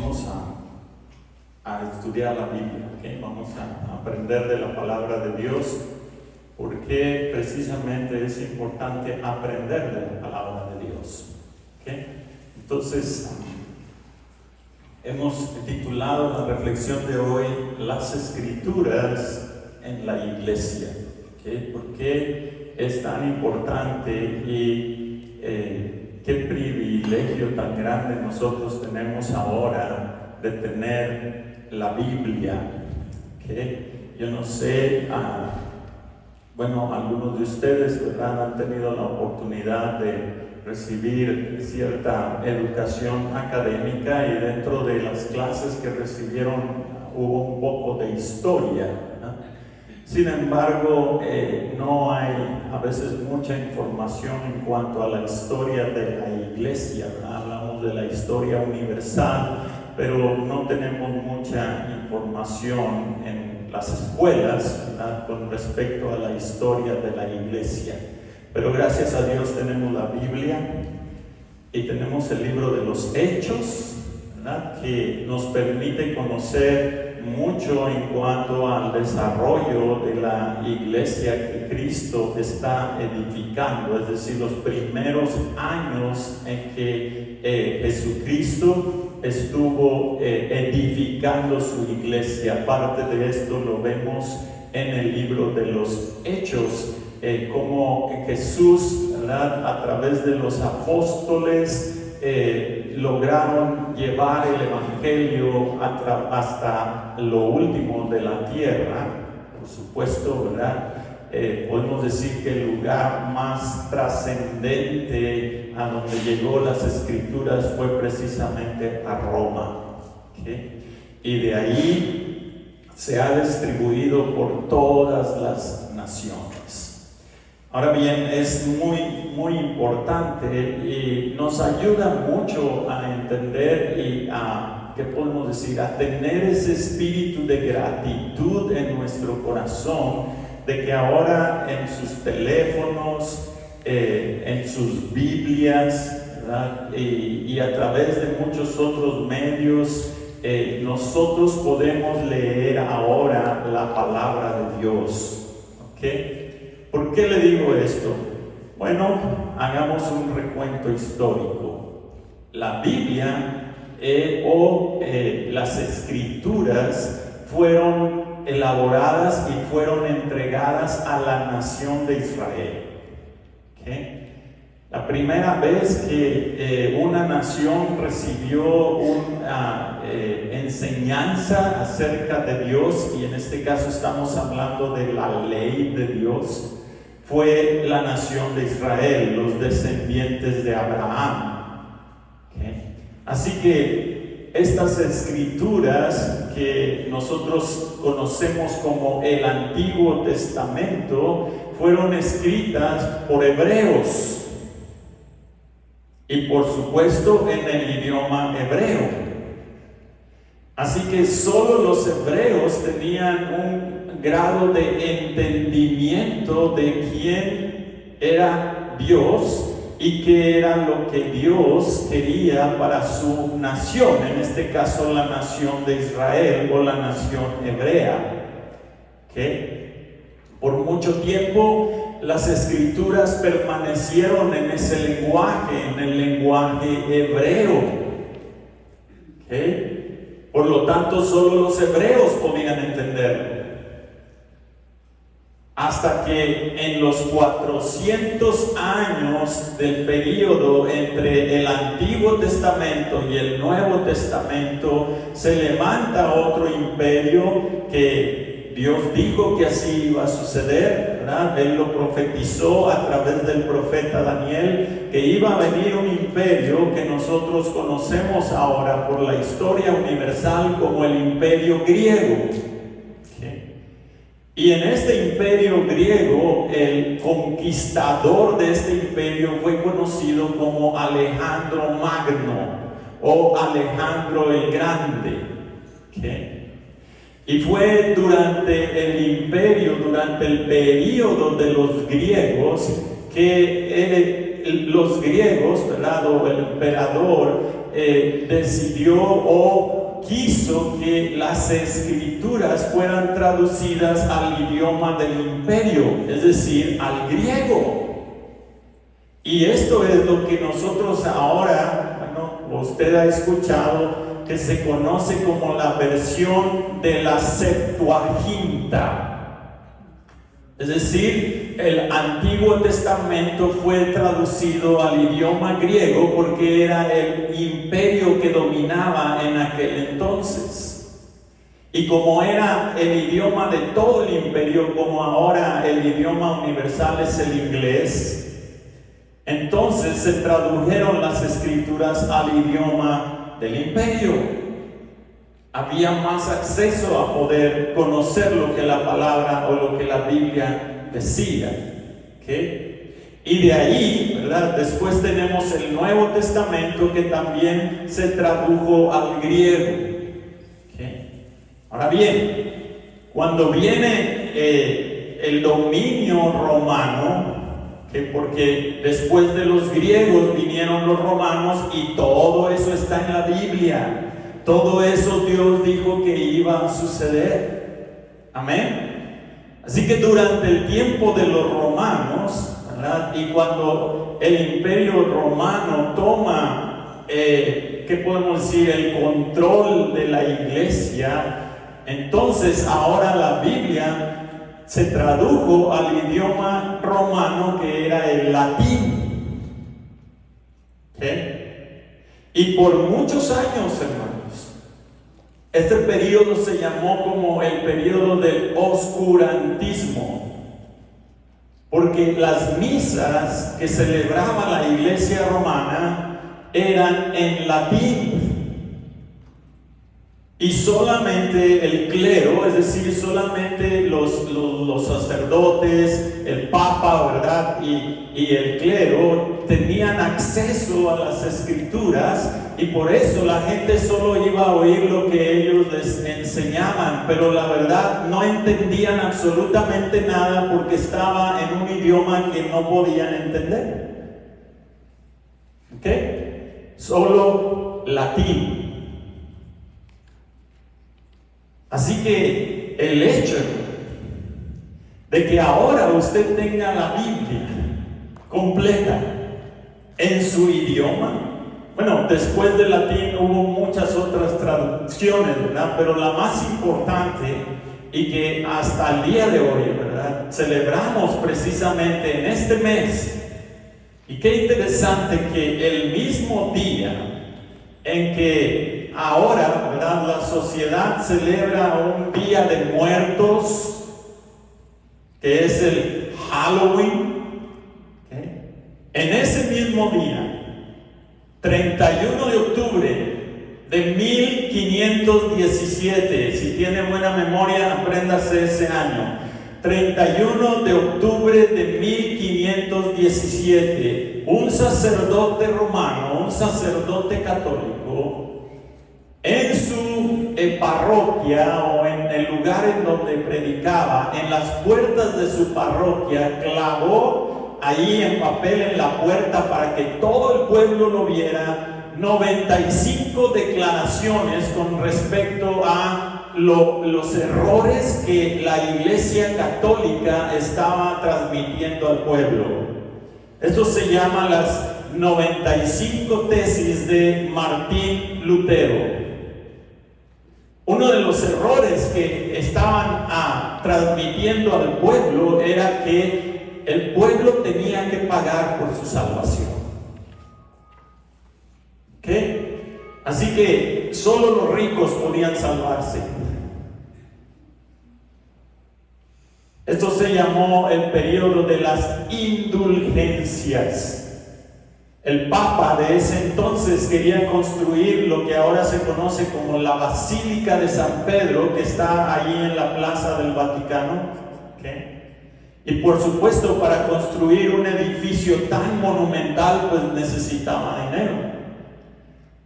vamos a estudiar la Biblia, ¿okay? Vamos a aprender de la palabra de Dios, porque precisamente es importante aprender de la palabra de Dios, ¿okay? Entonces, hemos titulado la reflexión de hoy Las Escrituras en la Iglesia, ¿okay? ¿Por qué es tan importante y qué privilegio tan grande nosotros tenemos ahora de tener la Biblia? ¿Okay? Yo no sé, bueno, algunos de ustedes, ¿verdad?, han tenido la oportunidad de recibir cierta educación académica, y dentro de las clases que recibieron hubo un poco de historia, ¿verdad? Sin embargo, no hay a veces mucha información en cuanto a la historia de la iglesia, ¿verdad? Hablamos de la historia universal, pero no tenemos mucha información en las escuelas, ¿verdad?, con respecto a la historia de la iglesia. Pero gracias a Dios tenemos la Biblia y tenemos el libro de los Hechos, ¿verdad?, que nos permite conocer mucho en cuanto al desarrollo de la iglesia que Cristo está edificando, es decir, los primeros años en que Jesucristo estuvo edificando su iglesia. Parte de esto lo vemos en el libro de los Hechos, como Jesús, ¿verdad?, a través de los apóstoles lograron llevar el evangelio hasta lo último de la tierra. Por supuesto, ¿verdad?, podemos decir que el lugar más trascendente a donde llegó las escrituras fue precisamente a Roma, ¿okay? Y de ahí se ha distribuido por todas las naciones. Ahora bien, es muy importante y nos ayuda mucho a entender y ¿qué podemos decir?, a tener ese espíritu de gratitud en nuestro corazón, de que ahora en sus teléfonos, en sus Biblias, ¿verdad?, y a través de muchos otros medios, nosotros podemos leer ahora la palabra de Dios, ¿ok? ¿Por qué le digo esto? Bueno, hagamos un recuento histórico. La Biblia las Escrituras fueron elaboradas y fueron entregadas a la nación de Israel. ¿Okay? La primera vez que una nación recibió una enseñanza acerca de Dios, y en este caso estamos hablando de la ley de Dios, fue la nación de Israel, los descendientes de Abraham. ¿Okay? Así que estas escrituras que nosotros conocemos como el Antiguo Testamento fueron escritas por hebreos y por supuesto en el idioma hebreo. Así que solo los hebreos tenían un grado de entendimiento de quién era Dios y qué era lo que Dios quería para su nación, en este caso la nación de Israel o la nación hebrea. ¿Okay? Por mucho tiempo las escrituras permanecieron en ese lenguaje, en el lenguaje hebreo. ¿Okay? Por lo tanto, solo los hebreos podían entenderlo. Hasta que en los 400 años del periodo entre el Antiguo Testamento y el Nuevo Testamento se levanta otro imperio que Dios dijo que así iba a suceder, ¿verdad? Él lo profetizó a través del profeta Daniel, que iba a venir un imperio que nosotros conocemos ahora por la historia universal como el imperio griego. Y en este imperio griego, el conquistador de este imperio fue conocido como Alejandro Magno o Alejandro el Grande. ¿Okay? Y fue durante el imperio, durante el periodo de los griegos, que los griegos, ¿verdad? O el emperador decidió o quiso que las escrituras fueran traducidas al idioma del imperio, es decir, al griego. Y esto es lo que nosotros ahora, bueno, usted ha escuchado que se conoce como la versión de la Septuaginta. Es decir, el Antiguo Testamento fue traducido al idioma griego porque era el imperio que dominaba en aquel entonces. Y como era el idioma de todo el imperio, como ahora el idioma universal es el inglés, entonces se tradujeron las escrituras al idioma del imperio. Había más acceso a poder conocer lo que la palabra o lo que la Biblia decía. ¿Okay? Y de ahí, ¿verdad? Después tenemos el Nuevo Testamento que también se tradujo al griego. ¿Okay? Ahora bien, cuando viene el dominio romano, porque después de los griegos vinieron los romanos y todo eso está en la Biblia. Todo eso Dios dijo que iba a suceder. Amén. Así que durante el tiempo de los romanos, ¿verdad? Y cuando el imperio romano toma, ¿qué podemos decir? El control de la iglesia, entonces ahora la Biblia se tradujo al idioma romano que era el latín. ¿Okay? Y por muchos años, hermanos, este periodo se llamó como el periodo del oscurantismo, porque las misas que celebraba la iglesia romana eran en latín. Y solamente el clero, es decir, solamente los sacerdotes, el papa, ¿verdad? Y el clero tenían acceso a las escrituras, y por eso la gente solo iba a oír lo que ellos les enseñaban, pero la verdad no entendían absolutamente nada porque estaba en un idioma que no podían entender. ¿Ok? Solo latín. Así que el hecho de que ahora usted tenga la Biblia completa en su idioma, bueno, después del latín hubo muchas otras traducciones, ¿verdad? Pero la más importante y que hasta el día de hoy, ¿verdad?, celebramos precisamente en este mes. Y qué interesante que el mismo día en que ahora, ¿verdad?, la sociedad celebra un día de muertos, que es el Halloween, ¿okay? En ese mismo día, 31 de octubre de 1517, si tiene buena memoria, apréndase ese año. 31 de octubre de 1517, un sacerdote romano, un sacerdote católico, en su parroquia o en el lugar en donde predicaba, en las puertas de su parroquia, clavó ahí en papel en la puerta para que todo el pueblo lo viera, 95 declaraciones con respecto a los errores que la Iglesia Católica estaba transmitiendo al pueblo. Esto se llama las 95 tesis de Martín Lutero. Uno de los errores que estaban transmitiendo al pueblo era que el pueblo tenía que pagar por su salvación. ¿Qué? Así que solo los ricos podían salvarse. Esto se llamó el periodo de las indulgencias. El Papa de ese entonces quería construir lo que ahora se conoce como la Basílica de San Pedro, que está allí en la Plaza del Vaticano. ¿Okay? Y por supuesto, para construir un edificio tan monumental, pues necesitaba dinero.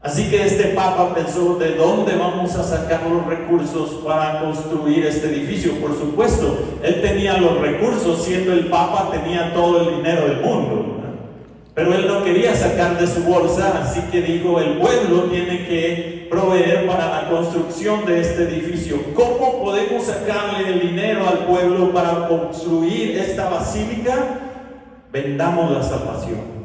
Así que este Papa pensó, ¿de dónde vamos a sacar los recursos para construir este edificio? Por supuesto, él tenía los recursos, siendo el Papa tenía todo el dinero del mundo, ¿no? Pero él no quería sacar de su bolsa, así que dijo, el pueblo tiene que proveer para la construcción de este edificio. ¿Cómo podemos sacarle el dinero al pueblo para construir esta basílica? Vendamos la salvación.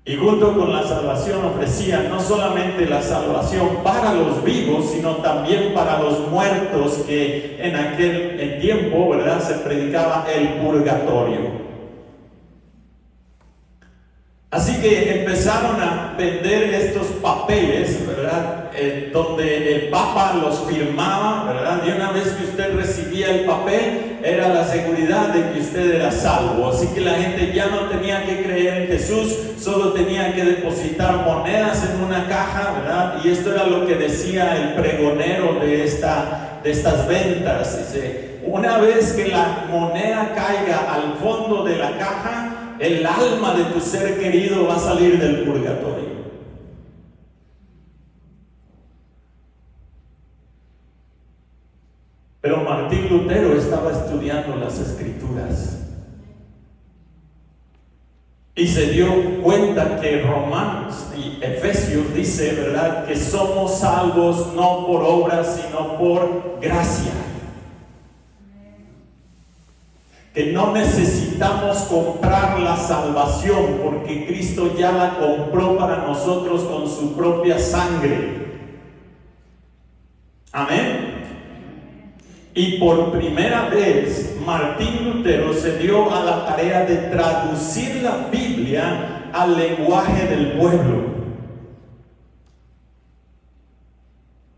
Y junto con la salvación ofrecían no solamente la salvación para los vivos, sino también para los muertos, que en aquel tiempo, ¿verdad?, se predicaba el purgatorio. Así que empezaron a vender estos papeles, ¿verdad?, donde el Papa los firmaba, ¿verdad? Y una vez que usted recibía el papel, era la seguridad de que usted era salvo. Así que la gente ya no tenía que creer en Jesús, solo tenía que depositar monedas en una caja, ¿verdad? Y esto era lo que decía el pregonero de estas ventas. Dice, una vez que la moneda caiga al fondo de la caja, el alma de tu ser querido va a salir del purgatorio. Pero Martín Lutero estaba estudiando las Escrituras y se dio cuenta que Romanos y Efesios dice, ¿verdad?, que somos salvos no por obras, sino por gracia. Que no necesitamos comprar la salvación, porque Cristo ya la compró para nosotros con su propia sangre. Amén. Y por primera vez Martín Lutero se dio a la tarea de traducir la Biblia al lenguaje del pueblo.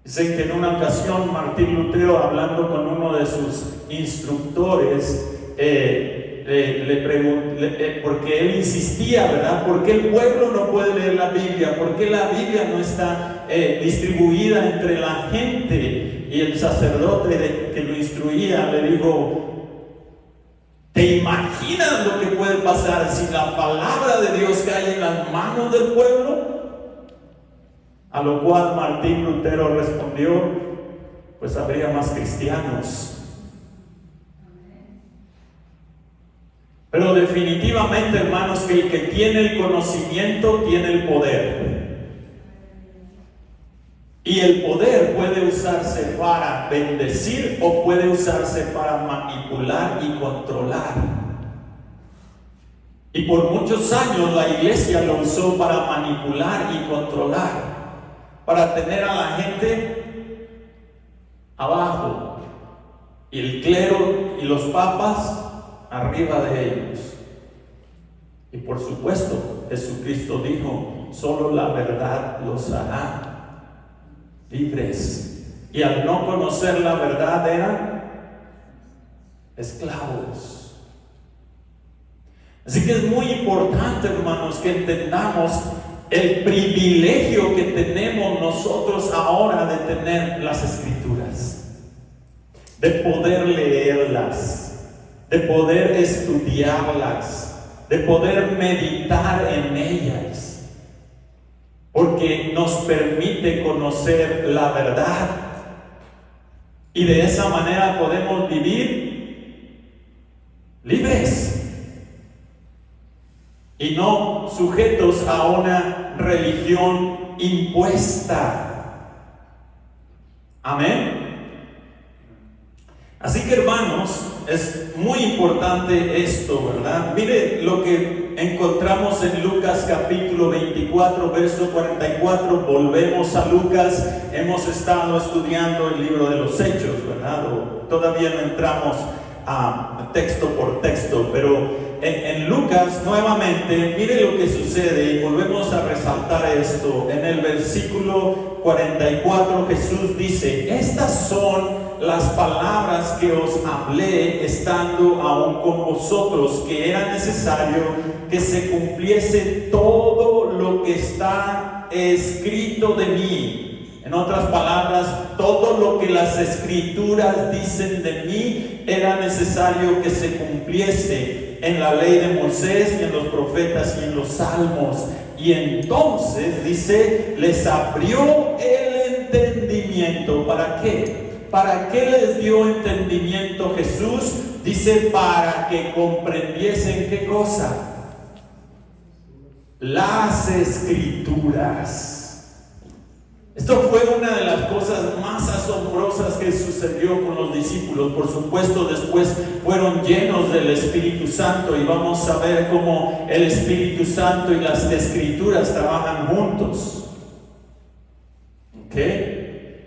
Dicen que en una ocasión Martín Lutero, hablando con uno de sus instructores, le preguntó, porque él insistía, ¿verdad? ¿Por qué el pueblo no puede leer la Biblia? ¿Por qué la Biblia no está distribuida entre la gente? Y el sacerdote que lo instruía le dijo, ¿te imaginas lo que puede pasar si la palabra de Dios cae en las manos del pueblo? A lo cual Martín Lutero respondió, pues habría más cristianos. Pero definitivamente, hermanos, que el que tiene el conocimiento tiene el poder. Y el poder puede usarse para bendecir o puede usarse para manipular y controlar. Y por muchos años la iglesia lo usó para manipular y controlar, para tener a la gente abajo y el clero y los papas arriba de ellos. Y por supuesto, Jesucristo dijo, solo la verdad los hará libres. Y al no conocer la verdad eran esclavos. Así que es muy importante, hermanos, que entendamos el privilegio que tenemos nosotros ahora de tener las Escrituras, de poder leerlas, de poder estudiarlas, de poder meditar en ellas. Porque nos permite conocer la verdad y de esa manera podemos vivir libres y no sujetos a una religión impuesta. Amén. Así que, hermanos, es muy importante esto, ¿verdad? Mire lo que encontramos en Lucas capítulo 24, verso 44. Volvemos a Lucas. Hemos estado estudiando el libro de los Hechos, ¿verdad? Todavía no entramos a texto por texto, pero en Lucas nuevamente, mire lo que sucede y volvemos a resaltar esto. En el versículo 44 Jesús dice, estas son las palabras que os hablé estando aún con vosotros, que era necesario que se cumpliese todo lo que está escrito de mí. En otras palabras, todo lo que las Escrituras dicen de mí era necesario que se cumpliese en la ley de Moisés y en los profetas y en los salmos. Y entonces, dice, les abrió el entendimiento. ¿Para qué? ¿Para qué les dio entendimiento Jesús? Dice, para que comprendiesen ¿qué cosa? Las Escrituras. Esto fue una de las cosas más asombrosas que sucedió con los discípulos. Por supuesto, después fueron llenos del Espíritu Santo y vamos a ver cómo el Espíritu Santo y las Escrituras trabajan juntos. ¿Ok?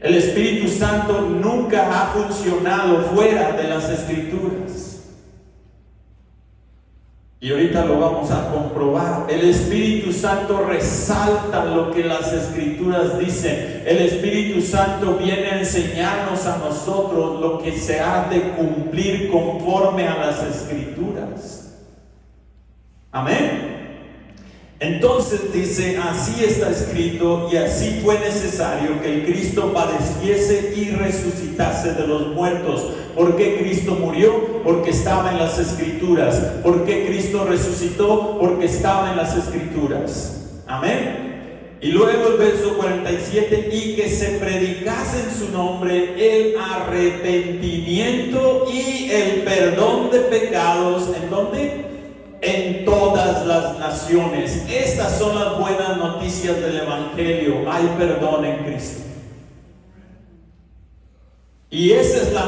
El Espíritu Santo nunca ha funcionado fuera de las Escrituras. Y ahorita lo vamos a comprobar. El Espíritu Santo resalta lo que las Escrituras dicen. El Espíritu Santo viene a enseñarnos a nosotros lo que se ha de cumplir conforme a las Escrituras. Amén. Entonces dice, así está escrito y así fue necesario que el Cristo padeciese y resucitase de los muertos. ¿Por qué Cristo murió? Porque estaba en las Escrituras. ¿Por qué Cristo resucitó? Porque estaba en las Escrituras. Amén. Y luego el verso 47, y que se predicase en su nombre el arrepentimiento y el perdón de pecados. ¿En dónde? En todas las naciones. Estas son las buenas noticias del Evangelio. Hay perdón en Cristo. Y esa es la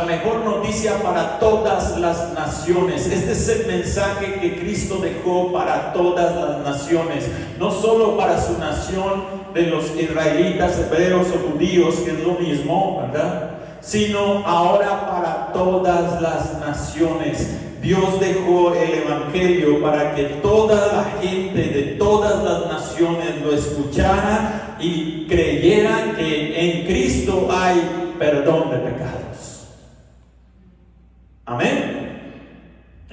mejor noticia para todas las naciones. Este es el mensaje que Cristo dejó para todas las naciones. No solo para su nación de los israelitas, hebreos o judíos, que es lo mismo, ¿verdad? Sino ahora para todas las naciones. Dios dejó el Evangelio para que toda la gente de todas las naciones lo escuchara y creyera que en Cristo hay perdón de pecados. Amén.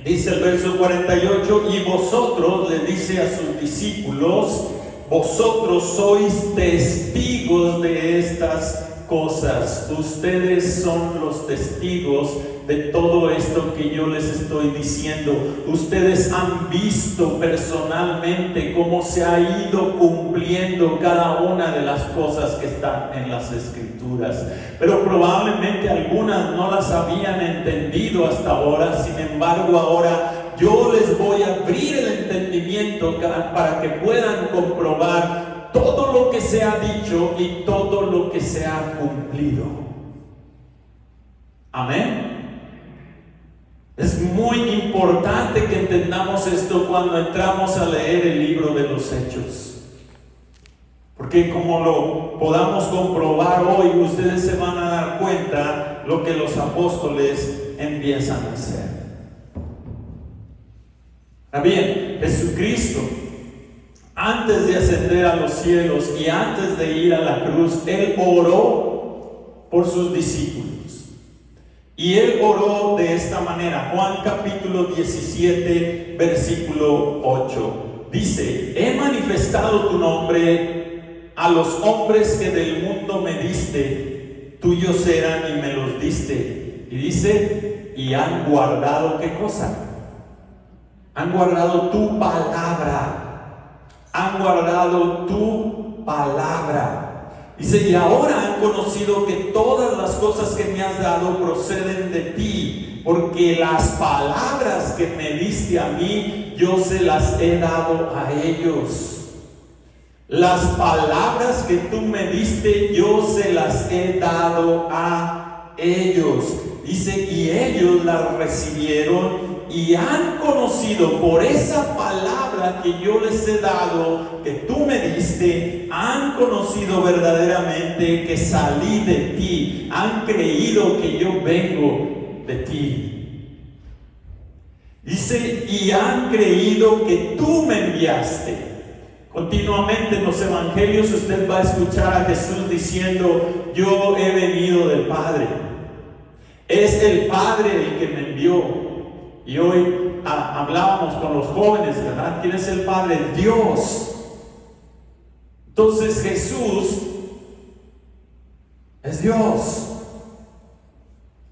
Dice el verso 48, y vosotros, le dice a sus discípulos, vosotros sois testigos de estas cosas. Ustedes son los testigos de todo esto que yo les estoy diciendo. Ustedes han visto personalmente cómo se ha ido cumpliendo cada una de las cosas que están en las Escrituras. Pero probablemente algunas no las habían entendido hasta ahora. Sin embargo, ahora yo les voy a abrir el entendimiento para que puedan comprobar todo lo que se ha dicho y todo lo que se ha cumplido. Amén. Es muy importante que entendamos esto cuando entramos a leer el libro de los Hechos. Porque como lo podamos comprobar hoy, ustedes se van a dar cuenta lo que los apóstoles empiezan a hacer. Ahora bien, Jesucristo, antes de ascender a los cielos y antes de ir a la cruz, Él oró por sus discípulos. Y Él oró de esta manera. Juan capítulo 17, versículo 8. Dice, he manifestado tu nombre a los hombres que del mundo me diste. Tuyos eran y me los diste. Y dice, y han guardado ¿qué cosa? Han guardado tu palabra. Han guardado tu palabra. Dice, y ahora han conocido que todas las cosas que me has dado proceden de ti, porque las palabras que me diste a mí, yo se las he dado a ellos. Las palabras que tú me diste, yo se las he dado a ellos. Dice, y ellos las recibieron y han conocido por esa palabra que yo les he dado, que tú me diste, han conocido verdaderamente que salí de ti, han creído que yo vengo de ti. Dice, y han creído que tú me enviaste. Continuamente en los evangelios usted va a escuchar a Jesús diciendo, yo he venido del Padre. Es el Padre el que me envió. Y hoy hablábamos con los jóvenes, ¿verdad? ¿Quién es el Padre? Dios. Entonces Jesús es Dios.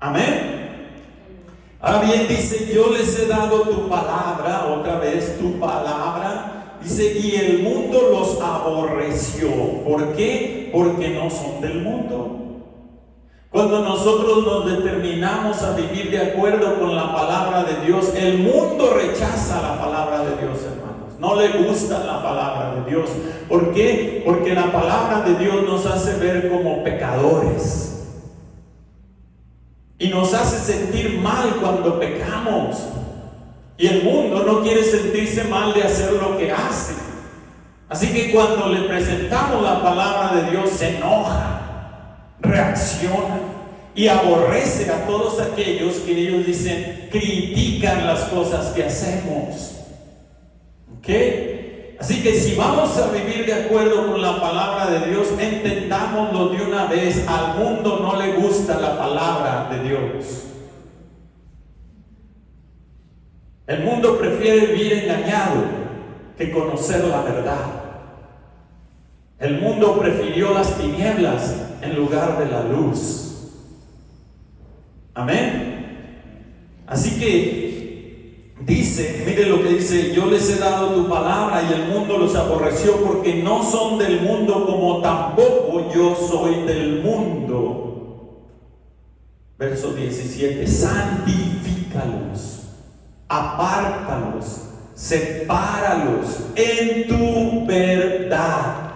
Amén. Ahora bien, dice, yo les he dado tu palabra, otra vez tu palabra. Dice, y el mundo los aborreció. ¿Por qué? Porque no son del mundo. Cuando nosotros nos determinamos a vivir de acuerdo con la palabra de Dios, el mundo rechaza la palabra de Dios, hermanos. No le gusta la palabra de Dios. ¿Por qué? Porque la palabra de Dios nos hace ver como pecadores. Y nos hace sentir mal cuando pecamos. Y el mundo no quiere sentirse mal de hacer lo que hace. Así que cuando le presentamos la palabra de Dios, se enoja, reacciona y aborrece a todos aquellos que ellos dicen, critican las cosas que hacemos. ¿Ok? Así que si vamos a vivir de acuerdo con la palabra de Dios, entendámoslo de una vez. Al mundo no le gusta la palabra de Dios. El mundo prefiere vivir engañado que conocer la verdad. El mundo prefirió las tinieblas en lugar de la luz. Amén. Así que dice, mire lo que dice: yo les he dado tu palabra y el mundo los aborreció porque no son del mundo, como tampoco yo soy del mundo. Verso 17: santifícalos, apártalos, sepáralos en tu verdad.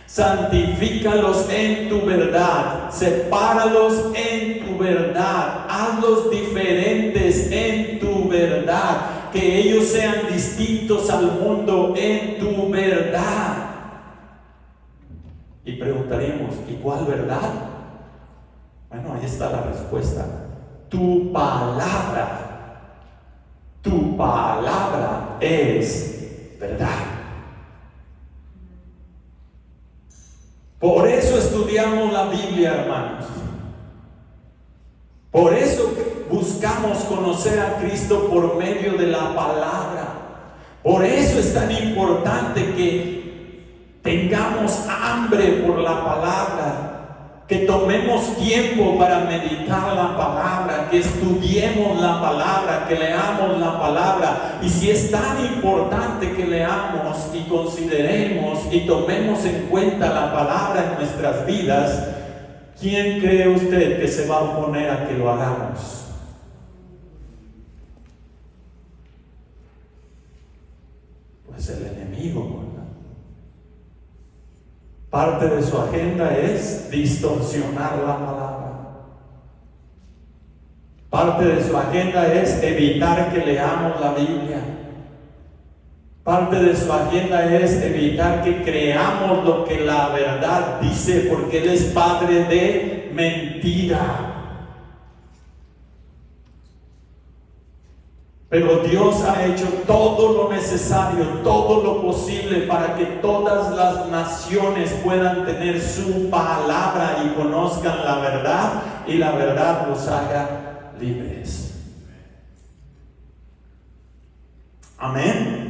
Santifícalos en tu verdad, sepáralos en tu verdad, hazlos diferentes en tu verdad, que ellos sean distintos al mundo en tu verdad. Y preguntaríamos, ¿y cuál verdad? Bueno, ahí está la respuesta: tu palabra. Tu palabra es verdad. Por eso estudiamos la Biblia, hermanos. Por eso buscamos conocer a Cristo por medio de la palabra. Por eso es tan importante que tengamos hambre por la palabra, que tomemos tiempo para meditar la palabra, que estudiemos la palabra, que leamos la palabra. Y si es tan importante que leamos y consideremos y tomemos en cuenta la palabra en nuestras vidas, ¿quién cree usted que se va a oponer a que lo hagamos? Pues el enemigo, ¿verdad? Parte de su agenda es distorsionar la palabra. Parte de su agenda es evitar que leamos la Biblia. Parte de su agenda es evitar que creamos lo que la verdad dice, porque Él es padre de mentira. Pero Dios ha hecho todo lo necesario, todo lo posible para que todas las naciones puedan tener su palabra y conozcan la verdad, y la verdad los haga libres. Amén.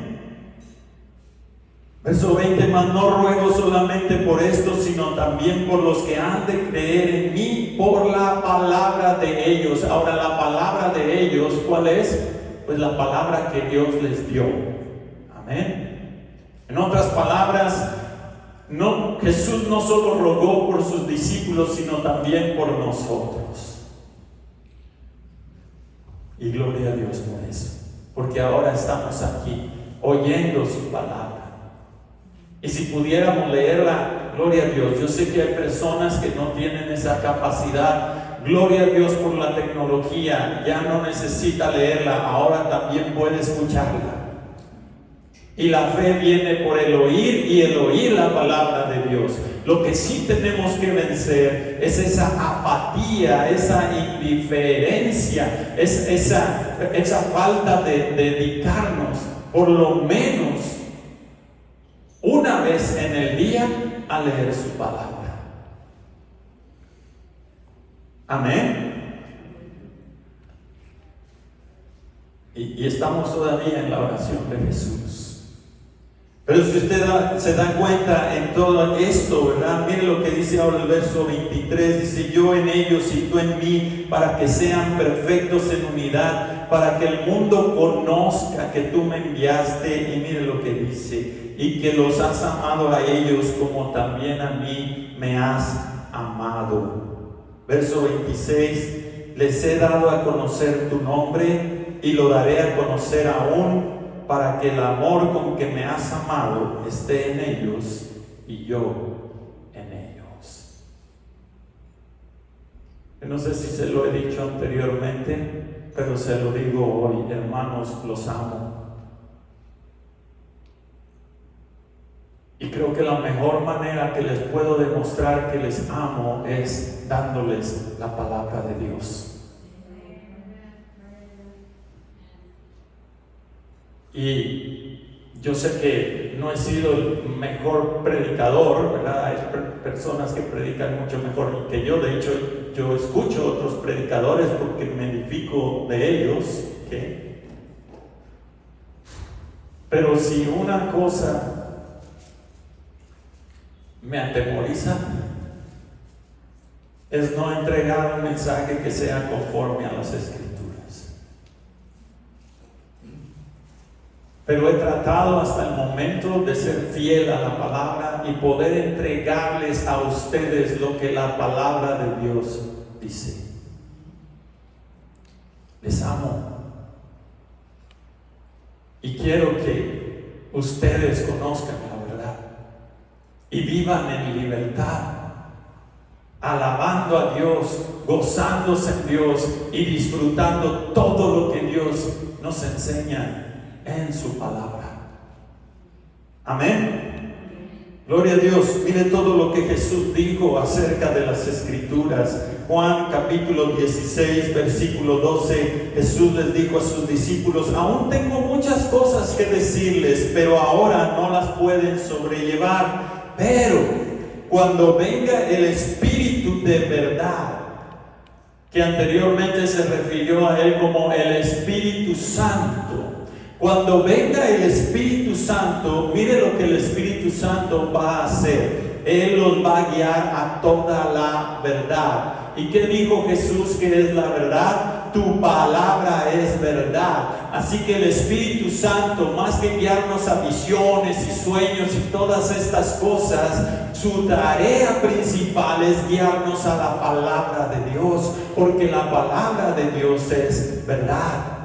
Verso 20: mas no ruego solamente por esto, sino también por los que han de creer en mí por la palabra de ellos. Ahora, la palabra de ellos, ¿cuál es? Pues la palabra que Dios les dio. Amén. En otras palabras, Jesús no solo rogó por sus discípulos, sino también por nosotros. Y gloria a Dios por eso, porque ahora estamos aquí oyendo su palabra. Y si pudiéramos leerla, gloria a Dios. Yo sé que hay personas que no tienen esa capacidad. Gloria a Dios por la tecnología. Ya no necesita leerla, ahora también puede escucharla. Y la fe viene por el oír, y el oír la palabra de Dios. Lo que sí tenemos que vencer es esa apatía, esa indiferencia, esa falta de dedicarnos por lo menos una vez en el día a leer su palabra. Amén. Y estamos todavía en la oración de Jesús. Pero si usted se da cuenta en todo esto, ¿verdad? Mire lo que dice ahora el verso 23. Dice: yo en ellos y tú en mí, para que sean perfectos en unidad, para que el mundo conozca que tú me enviaste. Y mire lo que dice: y que los has amado a ellos como también a mí me has amado. Verso 26, les he dado a conocer tu nombre y lo daré a conocer aún, para que el amor con que me has amado esté en ellos y yo en ellos. Yo no sé si se lo he dicho anteriormente, pero se lo digo hoy, hermanos, los amo. Y creo que la mejor manera que les puedo demostrar que les amo es dándoles la palabra de Dios. Y yo sé que no he sido el mejor predicador, ¿verdad? Hay personas que predican mucho mejor que yo. De hecho, yo escucho a otros predicadores porque me edifico de ellos, ¿okay? Pero si una cosa me atemoriza, es no entregar un mensaje que sea conforme a las Escrituras. Pero he tratado hasta el momento de ser fiel a la palabra y poder entregarles a ustedes lo que la palabra de Dios dice. Les amo. Y quiero que ustedes conozcan la verdad y vivan en libertad, alabando a Dios, gozándose en Dios y disfrutando todo lo que Dios nos enseña en su palabra. Amén. Gloria a Dios. Mire todo lo que Jesús dijo acerca de las Escrituras. Juan capítulo 16 versículo 12. Jesús les dijo a sus discípulos: aún tengo muchas cosas que decirles, pero ahora no las pueden sobrellevar. Pero cuando venga el Espíritu de verdad, que anteriormente se refirió a él como el Espíritu Santo, cuando venga el Espíritu Santo, mire lo que el Espíritu Santo va a hacer. Él los va a guiar a toda la verdad. ¿Y qué dijo Jesús que es la verdad? Tu palabra es verdad. Así que el Espíritu Santo, más que guiarnos a visiones y sueños y todas estas cosas, su tarea principal es guiarnos a la palabra de Dios, porque la palabra de Dios es verdad.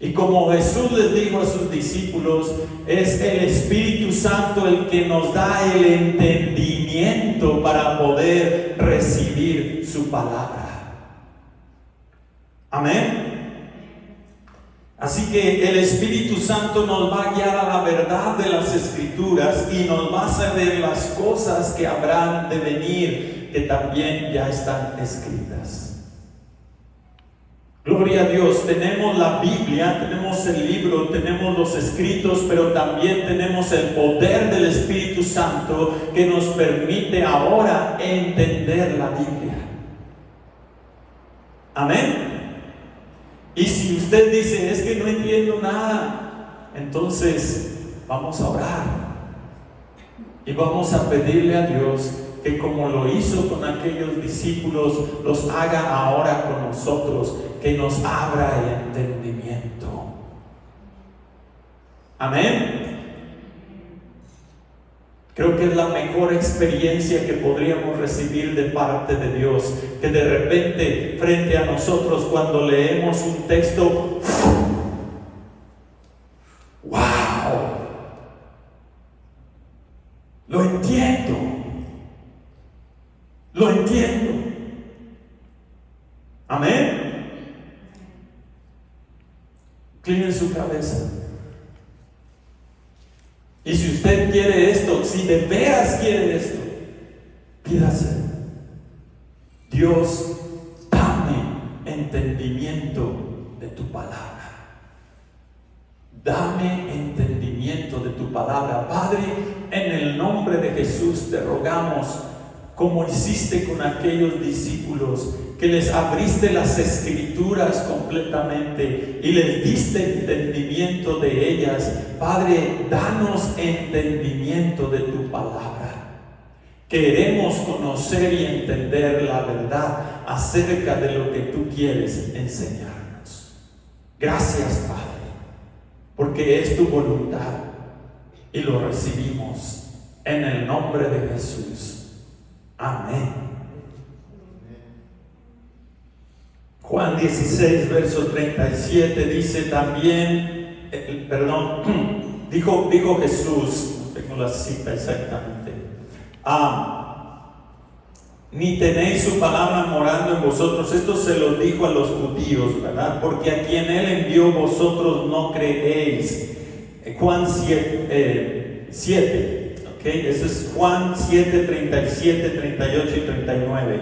Y como Jesús les dijo a sus discípulos, es el Espíritu Santo el que nos da el entendimiento para poder recibir su palabra. Amén. Así que el Espíritu Santo nos va a guiar a la verdad de las Escrituras y nos va a hacer ver las cosas que habrán de venir, que también ya están escritas. Gloria a Dios. Tenemos la Biblia, tenemos el libro, tenemos los escritos, pero también tenemos el poder del Espíritu Santo que nos permite ahora entender la Biblia. Amén. Y si usted dice: es que no entiendo nada, entonces vamos a orar y vamos a pedirle a Dios que, como lo hizo con aquellos discípulos, los haga ahora con nosotros, que nos abra el entendimiento. Amén. Creo que es la mejor experiencia que podríamos recibir de parte de Dios, que de repente frente a nosotros, cuando leemos un texto, ¡wow!, lo entiendo. Lo entiendo. Amén. Incline su cabeza. Y si usted quiere esto, si de veras quiere esto, pídase: Dios, dame entendimiento de tu palabra. Dame entendimiento de tu palabra. Padre, en el nombre de Jesús te rogamos, como hiciste con aquellos discípulos, que les abriste las Escrituras completamente y les diste entendimiento de ellas. Padre, danos entendimiento de tu palabra. Queremos conocer y entender la verdad acerca de lo que tú quieres enseñarnos. Gracias, Padre, porque es tu voluntad y lo recibimos en el nombre de Jesús. Amén Juan 16, verso 37 dice también, dijo Jesús, no tengo la cita exactamente, ni tenéis su palabra morando en vosotros. Esto se lo dijo a los judíos, ¿verdad? Porque a quien Él envió vosotros no creéis. Juan 7, ¿ok? Eso es Juan 7, 37, 38 y 39.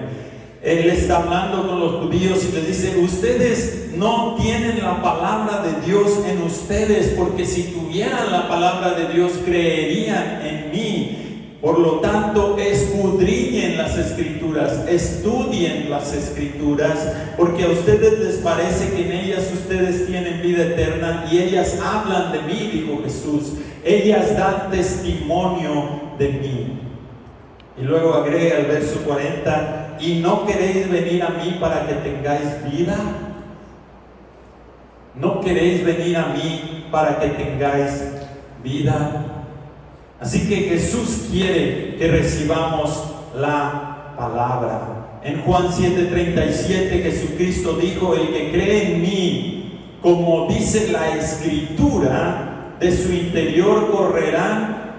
Él está hablando con los judíos y les dice: ustedes no tienen la palabra de Dios en ustedes, porque si tuvieran la palabra de Dios creerían en mí. Por lo tanto, escudriñen las Escrituras, estudien las Escrituras, porque a ustedes les parece que en ellas ustedes tienen vida eterna, y ellas hablan de mí, dijo Jesús. Ellas dan testimonio de mí. Y luego agrega el verso 40: ¿y no queréis venir a mí para que tengáis vida? ¿No queréis venir a mí para que tengáis vida? Así que Jesús quiere que recibamos la palabra. En Juan 7:37 Jesucristo dijo: el que cree en mí, como dice la Escritura, de su interior correrán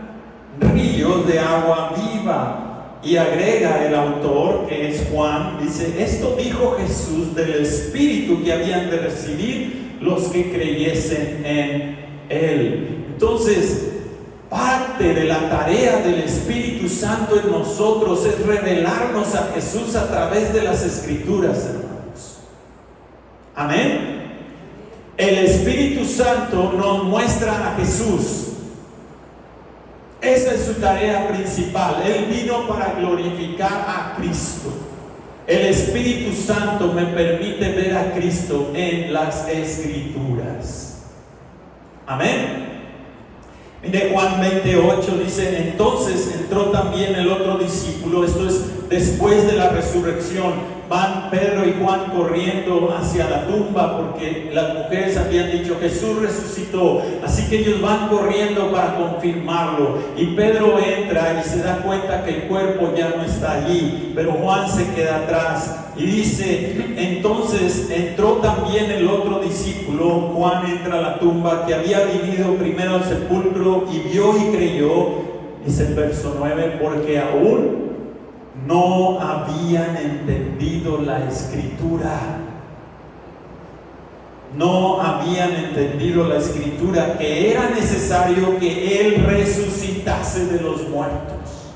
ríos de agua viva. Y agrega el autor, que es Juan, dice: esto dijo Jesús del Espíritu que habían de recibir los que creyesen en Él. Entonces, parte de la tarea del Espíritu Santo en nosotros es revelarnos a Jesús a través de las Escrituras, hermanos. Amén. El Espíritu Santo nos muestra a Jesús. Esa es su tarea principal. Él vino para glorificar a Cristo. El Espíritu Santo me permite ver a Cristo en las Escrituras. Amén. Mire, Juan 28 dice: entonces entró también el otro discípulo. Esto es después de la resurrección. Van Pedro y Juan corriendo hacia la tumba, porque las mujeres habían dicho: Jesús resucitó. Así que ellos van corriendo para confirmarlo. Y Pedro entra y se da cuenta que el cuerpo ya no está allí, pero Juan se queda atrás. Y dice: entonces entró también el otro discípulo. Juan entra a la tumba, que había venido primero al sepulcro, y vio y creyó. Dice el verso 9: porque aún no habían entendido la Escritura. No habían entendido la Escritura, que era necesario que Él resucitase de los muertos.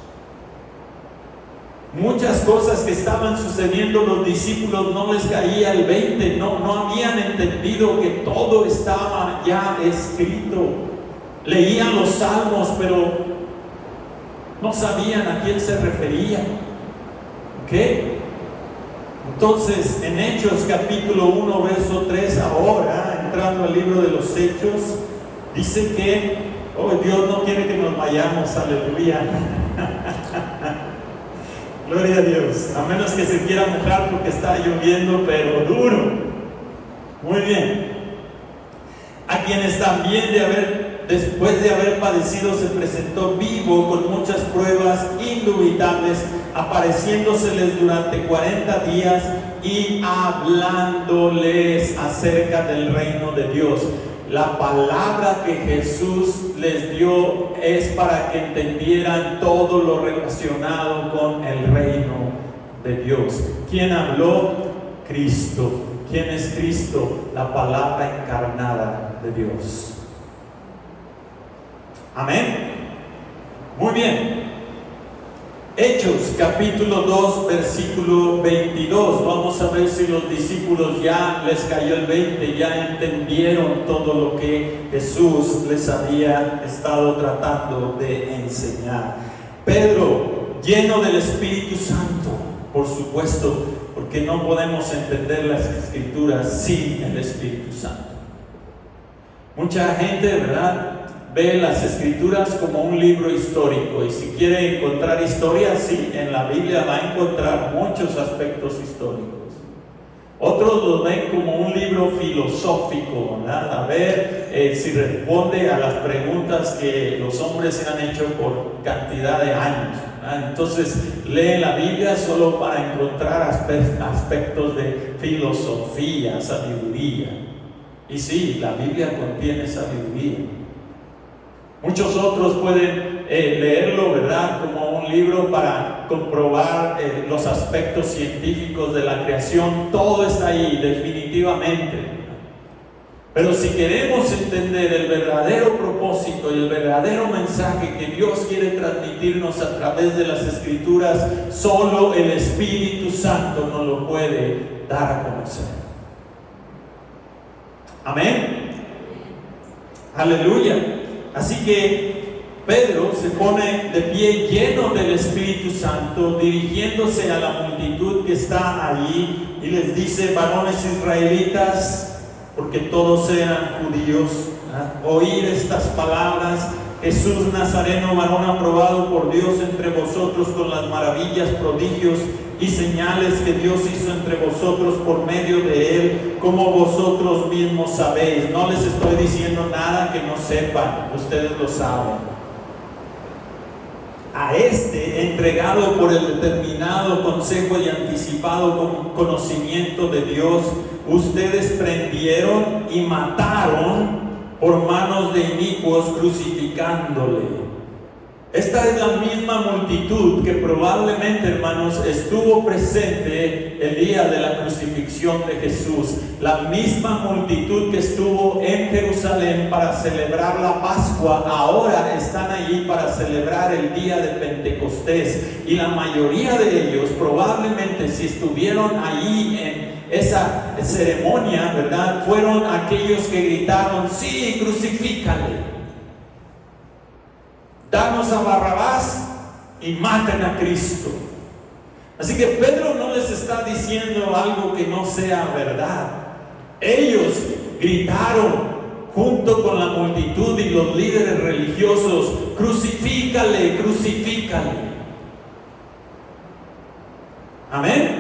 Muchas cosas que estaban sucediendo, los discípulos no les caía el 20, no habían entendido que todo estaba ya escrito. Leían los salmos, pero no sabían a quién se refería. ¿Ok? Entonces, en Hechos capítulo 1, verso 3, ahora, entrando al libro de los Hechos, dice que, Dios no quiere que nos vayamos, aleluya. Gloria a Dios, a menos que se quiera mojar porque está lloviendo, pero duro. Muy bien. A quienes también después de haber padecido, se presentó vivo con muchas pruebas indubitables, apareciéndoseles durante 40 días y hablándoles acerca del reino de Dios. La palabra que Jesús les dio es para que entendieran todo lo relacionado con el reino de Dios. ¿Quién habló? Cristo. ¿Quién es Cristo? La palabra encarnada de Dios. Amén. Muy bien. Hechos capítulo 2, versículo 22. Vamos a ver si los discípulos ya les cayó el 20, ya entendieron todo lo que Jesús les había estado tratando de enseñar. Pedro, lleno del Espíritu Santo, por supuesto, porque no podemos entender las Escrituras sin el Espíritu Santo. Mucha gente, ¿verdad?, ve las Escrituras como un libro histórico, y si quiere encontrar historia, sí, en la Biblia va a encontrar muchos aspectos históricos. Otros lo ven como un libro filosófico, ¿verdad? A ver si responde a las preguntas que los hombres se han hecho por cantidad de años, ¿verdad? Entonces leen la Biblia solo para encontrar aspectos de filosofía, sabiduría. Y sí, la Biblia contiene sabiduría. Muchos otros pueden leerlo, ¿verdad?, como un libro para comprobar los aspectos científicos de la creación. Todo está ahí, definitivamente. Pero si queremos entender el verdadero propósito y el verdadero mensaje que Dios quiere transmitirnos a través de las Escrituras, solo el Espíritu Santo nos lo puede dar a conocer. Amén. Aleluya. Así que Pedro se pone de pie lleno del Espíritu Santo, dirigiéndose a la multitud que está allí, y les dice: varones israelitas, porque todos eran judíos, oíd estas palabras. Jesús Nazareno, varón aprobado por Dios entre vosotros con las maravillas, prodigios y señales que Dios hizo entre vosotros por medio de él, como vosotros mismos sabéis. No les estoy diciendo nada que no sepan, ustedes lo saben. A este, entregado por el determinado consejo y anticipado conocimiento de Dios, ustedes prendieron y mataron por manos de inicuos, crucificándole. Esta es la misma multitud que probablemente, hermanos, estuvo presente el día de la crucifixión de Jesús. La misma multitud que estuvo en Jerusalén para celebrar la Pascua, ahora están allí para celebrar el día de Pentecostés. Y la mayoría de ellos, probablemente, si estuvieron allí en esa ceremonia, ¿verdad?, fueron aquellos que gritaron: sí, crucifícale. Danos a Barrabás y maten a Cristo. Así que Pedro no les está diciendo algo que no sea verdad. Ellos gritaron junto con la multitud y los líderes religiosos: crucifícale, crucifícale. Amén.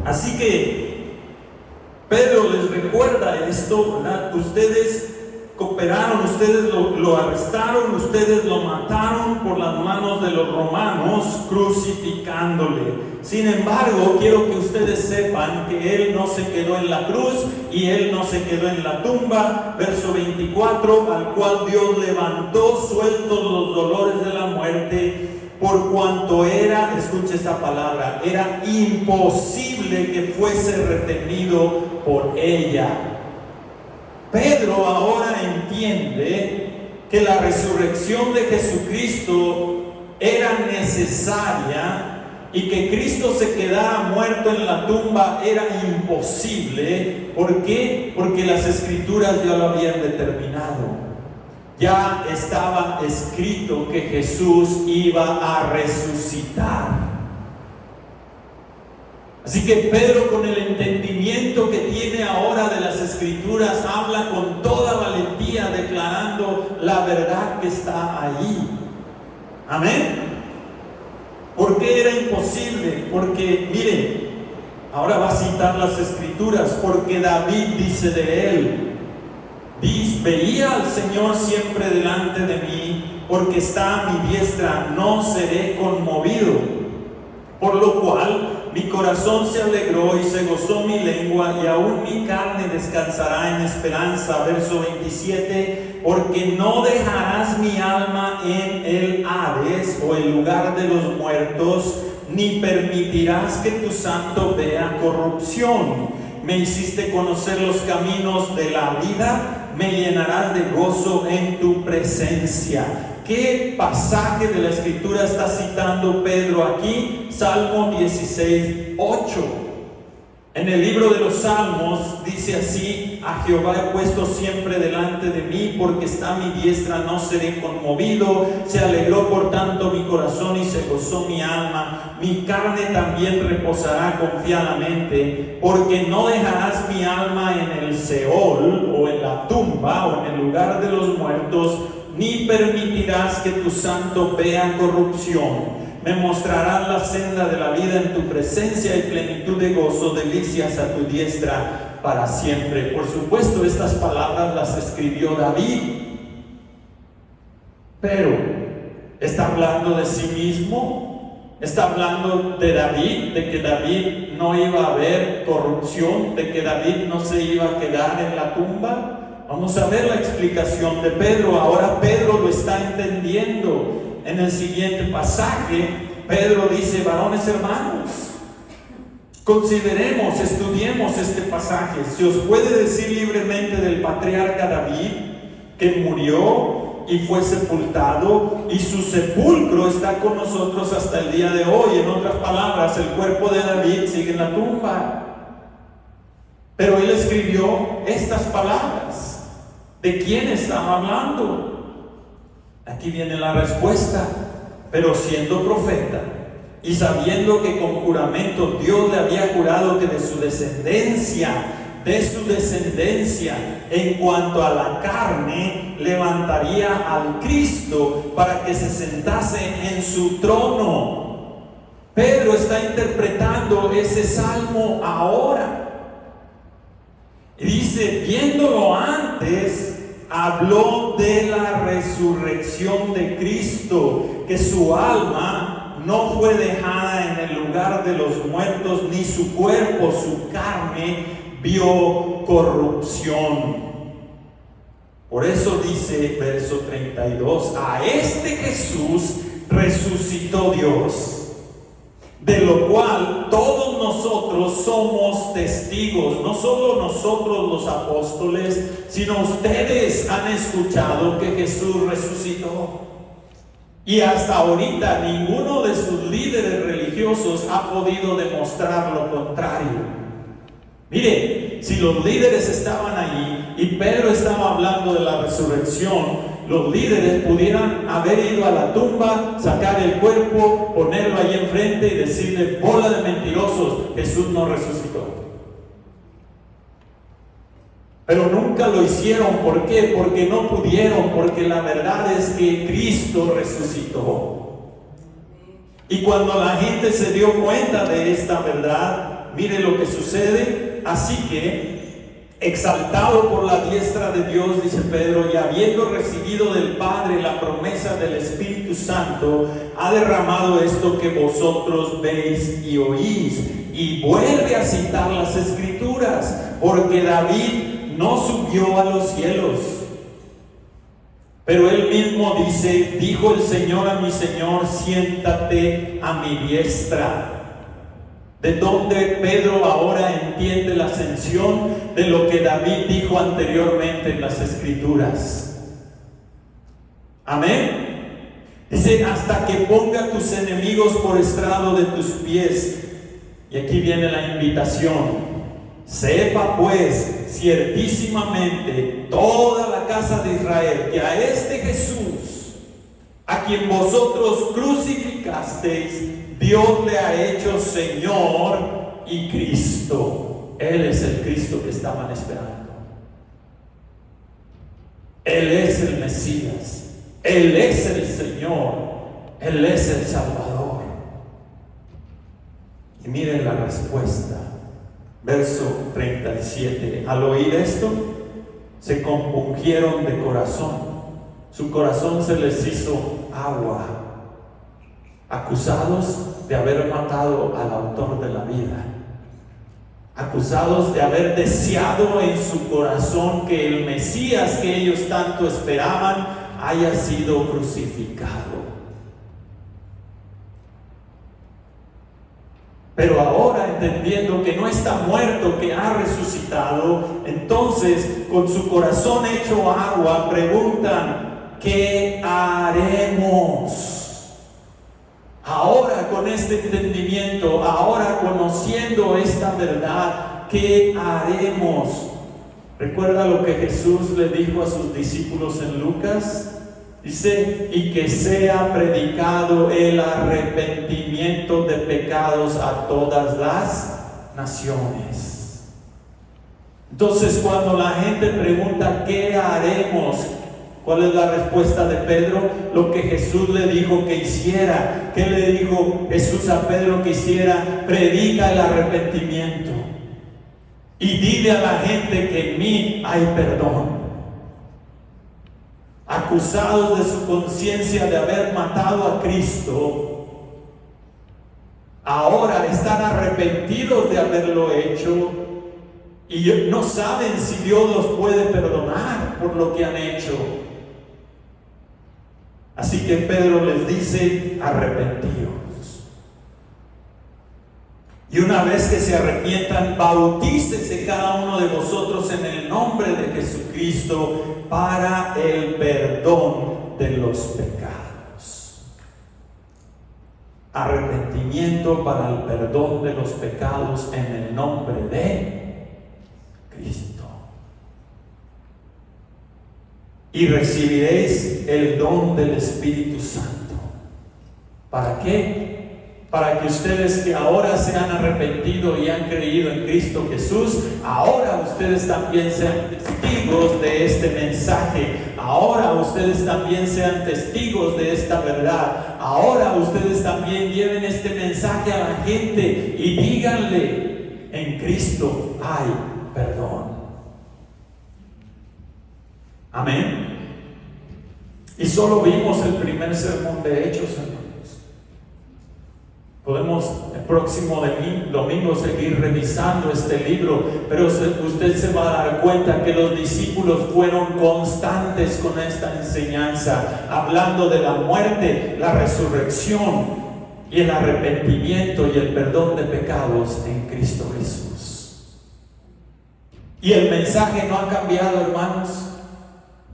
Así que Pedro les recuerda esto, ¿verdad? Ustedes cooperaron, ustedes lo arrestaron, ustedes lo mataron por las manos de los romanos, crucificándole. Sin embargo, quiero que ustedes sepan que él no se quedó en la cruz y él no se quedó en la tumba. Verso 24: al cual Dios levantó sueltos los dolores de la muerte, por cuanto era, escuche esa palabra, era imposible que fuese retenido por ella. Pedro ahora entiende que la resurrección de Jesucristo era necesaria y que Cristo se quedara muerto en la tumba era imposible. ¿Por qué? Porque las Escrituras ya lo habían determinado. Ya estaba escrito que Jesús iba a resucitar. Así que Pedro, con el entendimiento que tiene ahora de las Escrituras, habla con toda valentía, declarando la verdad que está allí. Amén. ¿Por qué era imposible? Porque, mire, ahora va a citar las Escrituras, porque David dice de él: veía al Señor siempre delante de mí, porque está a mi diestra, no seré conmovido. Por lo cual mi corazón se alegró y se gozó mi lengua, y aún mi carne descansará en esperanza. Verso 27: porque no dejarás mi alma en el Hades, o el lugar de los muertos, ni permitirás que tu santo vea corrupción. Me hiciste conocer los caminos de la vida, me llenarás de gozo en tu presencia. ¿Qué pasaje de la Escritura está citando Pedro aquí? Salmo 16:8. En el libro de los Salmos dice así: a Jehová he puesto siempre delante de mí, porque está a mi diestra, no seré conmovido. Se alegró por tanto mi corazón y se gozó mi alma. Mi carne también reposará confiadamente, porque no dejarás mi alma en el Seol, o en la tumba, o en el lugar de los muertos, ni permitirás que tu santo vea corrupción. me mostrarás la senda de la vida, en tu presencia y plenitud de gozo, delicias a tu diestra para siempre. Por supuesto, estas palabras las escribió David, pero ¿está hablando de sí mismo? ¿Está hablando de David, de que David no iba a haber corrupción, de que David no se iba a quedar en la tumba? Vamos a ver la explicación de Pedro. Ahora Pedro lo está entendiendo. En el siguiente pasaje, Pedro dice: varones hermanos, consideremos, estudiemos este pasaje. Se os puede decir libremente del patriarca David, que murió y fue sepultado, y su sepulcro está con nosotros hasta el día de hoy. En otras palabras, el cuerpo de David sigue en la tumba. Pero él escribió estas palabras. ¿De quién estaba hablando? Aquí viene la respuesta. Pero siendo profeta y sabiendo que con juramento Dios le había jurado que de su descendencia, en cuanto a la carne, levantaría al Cristo para que se sentase en su trono. Pedro está interpretando ese salmo ahora. Y dice, viéndolo antes, habló de la resurrección de Cristo, que su alma no fue dejada en el lugar de los muertos, ni su cuerpo, su carne, vio corrupción. Por eso dice verso 32, a este Jesús resucitó Dios, de lo cual todos nosotros somos testigos. No solo nosotros los apóstoles, sino ustedes han escuchado que Jesús resucitó. Y hasta ahorita ninguno de sus líderes religiosos ha podido demostrar lo contrario. Mire, si los líderes estaban allí y Pedro estaba hablando de la resurrección, los líderes pudieran haber ido a la tumba, sacar el cuerpo, ponerlo ahí enfrente y decirle: bola de mentirosos, Jesús no resucitó. Pero nunca lo hicieron. ¿Por qué? Porque no pudieron, porque la verdad es que Cristo resucitó. Y cuando la gente se dio cuenta de esta verdad, mire lo que sucede. Así que, exaltado por la diestra de Dios, dice Pedro, y habiendo recibido del Padre la promesa del Espíritu Santo, ha derramado esto que vosotros veis y oís. Y vuelve a citar las Escrituras, porque David no subió a los cielos, pero él mismo dice: dijo el Señor a mi Señor, siéntate a mi diestra. De donde Pedro ahora entiende la ascensión de lo que David dijo anteriormente en las Escrituras. Amén. Dice: hasta que ponga tus enemigos por estrado de tus pies. Y aquí viene la invitación. Sepa pues ciertísimamente toda la casa de Israel que a este Jesús, a quien vosotros crucificasteis, Dios le ha hecho Señor y Cristo. Él es el Cristo que estaban esperando. Él es el Mesías. Él es el Señor. Él es el Salvador. Y miren la respuesta. Verso 37. Al oír esto, se compungieron de corazón. Su corazón se les hizo agua. Acusados de haber matado al autor de la vida. Acusados de haber deseado en su corazón que el Mesías que ellos tanto esperaban haya sido crucificado. Pero ahora, entendiendo que no está muerto, que ha resucitado, entonces con su corazón hecho agua preguntan: ¿qué haremos? Ahora, con este entendimiento, ahora conociendo esta verdad, ¿qué haremos? ¿Recuerda lo que Jesús le dijo a sus discípulos en Lucas? Dice: y que sea predicado el arrepentimiento de pecados a todas las naciones. Entonces, cuando la gente pregunta ¿qué haremos? ¿Cuál es la respuesta de Pedro? Lo que Jesús le dijo que hiciera. ¿Qué le dijo Jesús a Pedro que hiciera? Predica el arrepentimiento. Y dile a la gente que en mí hay perdón. Acusados de su conciencia de haber matado a Cristo, ahora están arrepentidos de haberlo hecho y no saben si Dios los puede perdonar por lo que han hecho. Así que Pedro les dice: arrepentíos. Y una vez que se arrepientan, bautícese cada uno de vosotros en el nombre de Jesucristo para el perdón de los pecados. Arrepentimiento para el perdón de los pecados en el nombre de Cristo. Y recibiréis el don del Espíritu Santo. ¿Para qué? Para que ustedes que ahora se han arrepentido y han creído en Cristo Jesús, ahora ustedes también sean testigos de este mensaje. Ahora ustedes también sean testigos de esta verdad. Ahora ustedes también lleven este mensaje a la gente y díganle: en Cristo hay perdón. Amén. Y solo vimos el primer sermón de Hechos, hermanos. Podemos el próximo domingo seguir revisando este libro, pero usted se va a dar cuenta que los discípulos fueron constantes con esta enseñanza, hablando de la muerte, la resurrección y el arrepentimiento y el perdón de pecados en Cristo Jesús. Y el mensaje no ha cambiado, hermanos.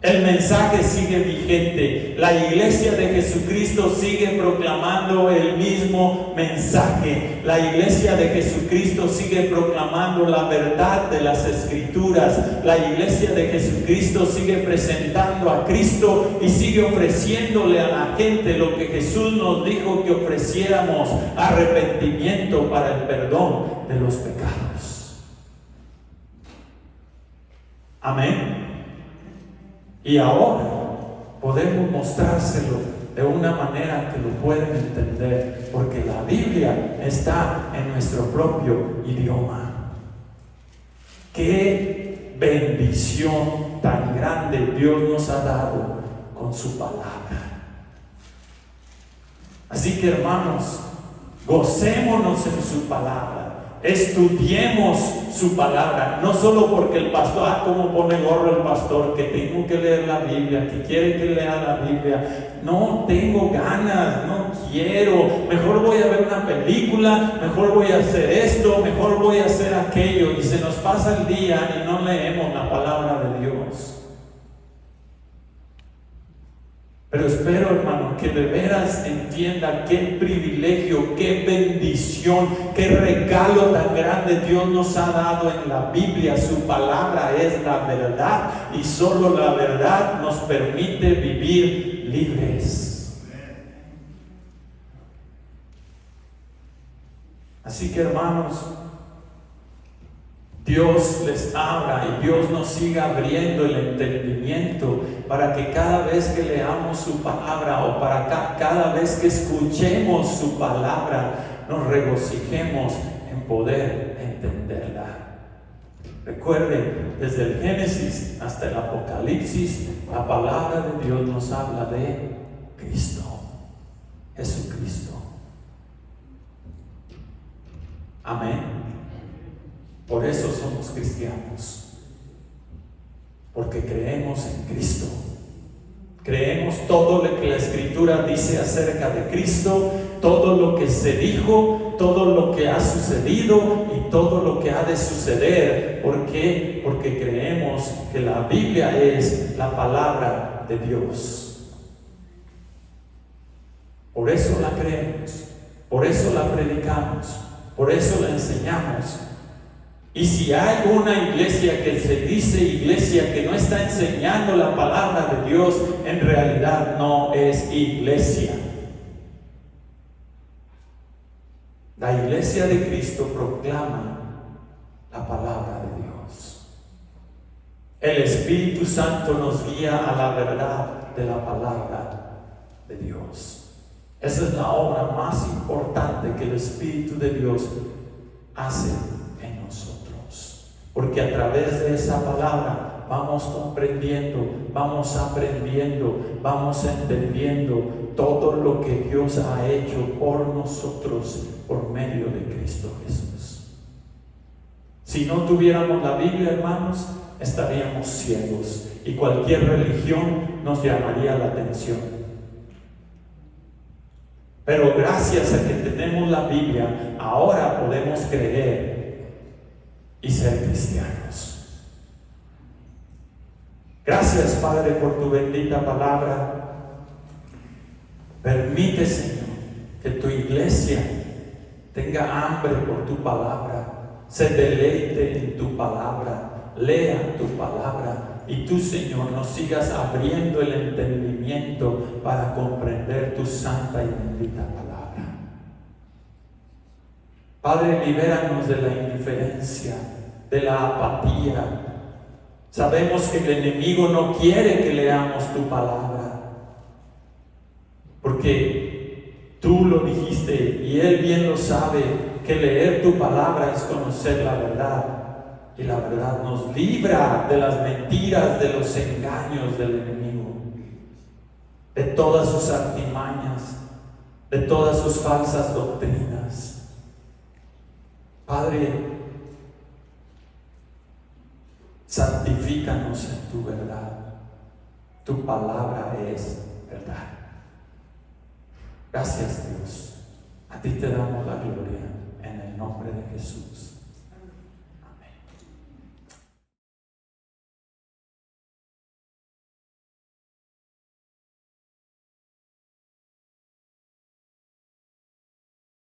El mensaje sigue vigente. La iglesia de Jesucristo sigue proclamando el mismo mensaje. La iglesia de Jesucristo sigue proclamando la verdad de las Escrituras. La iglesia de Jesucristo sigue presentando a Cristo y sigue ofreciéndole a la gente lo que Jesús nos dijo que ofreciéramos: arrepentimiento para el perdón de los pecados. Amén. Y ahora podemos mostrárselo de una manera que lo pueden entender, porque la Biblia está en nuestro propio idioma. ¡Qué bendición tan grande Dios nos ha dado con su palabra! Así que, hermanos, gocémonos en su palabra. Estudiemos su palabra, no solo porque el pastor, como pone gorro el pastor, que tengo que leer la Biblia, que quiere que lea la Biblia. No tengo ganas, no quiero, mejor voy a ver una película, mejor voy a hacer esto, mejor voy a hacer aquello, y se nos pasa el día y no leemos la palabra de Dios. Pero espero, hermano, que de veras entienda qué privilegio, qué bendición, qué regalo tan grande Dios nos ha dado en la Biblia. Su palabra es la verdad y solo la verdad nos permite vivir libres. Así que, hermanos, Dios les abra y Dios nos siga abriendo el entendimiento para que cada vez que leamos su palabra o para cada vez que escuchemos su palabra nos regocijemos en poder entenderla. Recuerden, desde el Génesis hasta el Apocalipsis, la palabra de Dios nos habla de Cristo, Jesucristo. Amén. Por eso somos cristianos, porque creemos en Cristo. Creemos todo lo que la Escritura dice acerca de Cristo, todo lo que se dijo, todo lo que ha sucedido y todo lo que ha de suceder. ¿Por qué? Porque creemos que la Biblia es la palabra de Dios. Por eso la creemos, por eso la predicamos, por eso la enseñamos. Y si hay una iglesia que se dice iglesia que no está enseñando la palabra de Dios, en realidad no es iglesia. La iglesia de Cristo proclama la palabra de Dios. El Espíritu Santo nos guía a la verdad de la palabra de Dios. Esa es la obra más importante que el Espíritu de Dios hace en nosotros. Porque a través de esa palabra vamos comprendiendo, vamos aprendiendo, vamos entendiendo todo lo que Dios ha hecho por nosotros por medio de Cristo Jesús. Si no tuviéramos la Biblia, hermanos, estaríamos ciegos y cualquier religión nos llamaría la atención. Pero gracias a que tenemos la Biblia, ahora podemos creer y ser cristianos. Gracias, Padre, por tu bendita palabra. Permite, Señor, que tu iglesia tenga hambre por tu palabra, se deleite en tu palabra, lea tu palabra, y tú, Señor, nos sigas abriendo el entendimiento para comprender tu santa y bendita palabra. Padre, libéranos de la indiferencia, de la apatía. Sabemos que el enemigo no quiere que leamos tu palabra, porque tú lo dijiste y él bien lo sabe, que leer tu palabra es conocer la verdad, y la verdad nos libra de las mentiras, de los engaños del enemigo, de todas sus artimañas, de todas sus falsas doctrinas. Padre, santifícanos en tu verdad. Tu palabra es verdad. Gracias, Dios. A ti te damos la gloria en el nombre de Jesús.